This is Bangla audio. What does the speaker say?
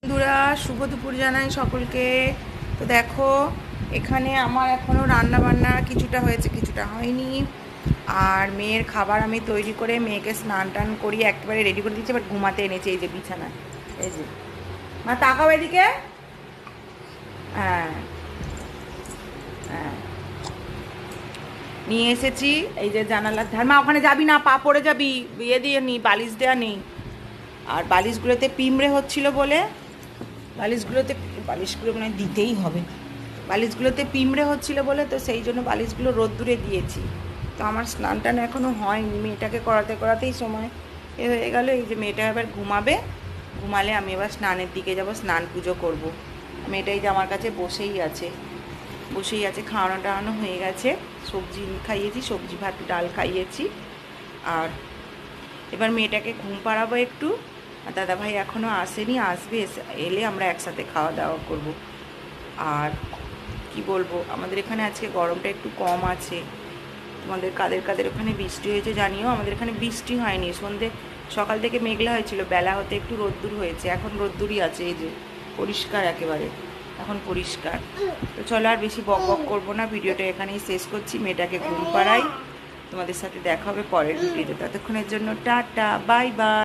বন্ধুরা, শুভ দুপুর জানাই সকলকে। তো দেখো, এখানে আমার এখনও রান্না বান্না কিছুটা হয়েছে, কিছুটা হয়নি। আর মেয়ের খাবার আমি তৈরি করে মেয়েকে স্নান টান করিয়ে একেবারে রেডি করে দিচ্ছি। এবার ঘুমাতে এনেছি এই যে বিছানায়। এই যে মা, তাকাও এদিকে। হ্যাঁ, হ্যাঁ, নিয়ে এসেছি এই যে জানালার ধার। মা, ওখানে যাবি না, পা পড়ে যাবি। বিয়ে দিয়ে নি, বালিশ দেওয়া নেই। আর বালিশগুলোতে পিমড়ে হচ্ছিল বলে বালিশগুলো মানে দিতেই হবে। বালিশগুলোতে পিমড়ে হচ্ছিল বলে তো সেই জন্য বালিশগুলো রোদ্দুরে দিয়েছি। তো আমার স্নান টান এখনও হয়নি, মেয়েটাকে করাতে করাতেই সময় হয়ে গেল। এই যে মেয়েটা এবার ঘুমাবে, ঘুমালে আমি এবার স্নানের দিকে যাব, স্নান পুজো করব। মেয়েটাই যে আমার কাছে বসেই আছে, খাওয়ানো টাওয়ানো হয়ে গেছে। সবজি খাইয়েছি, সবজি ভাত ডাল খাইয়েছি। আর এবার মেয়েটাকে ঘুম পাড়াবো একটু। আর দাদাভাই এখনও আসেনি, আসবে, এলে আমরা একসাথে খাওয়া দাওয়া করব। আর কি বলবো, আমাদের এখানে আজকে গরমটা একটু কম আছে। তোমাদের কাদের কাদের ওখানে বৃষ্টি হয়েছে জানিও। আমাদের এখানে বৃষ্টি হয়নি, সকাল থেকে মেঘলা হয়েছিল, বেলা হতে একটু রোদ্দুর হয়েছে। এখন রোদ্দুরই আছে, এই যে পরিষ্কার একেবারে, এখন পরিষ্কার। তো চলো আর বেশি বক বক করবো না, ভিডিওটা এখানেই শেষ করছি। মেয়েটাকে ঘুম পাড়াই, তোমাদের সাথে দেখা হবে পরের ভিডিওতে। ততক্ষণের জন্য টাটা, বাই বাই।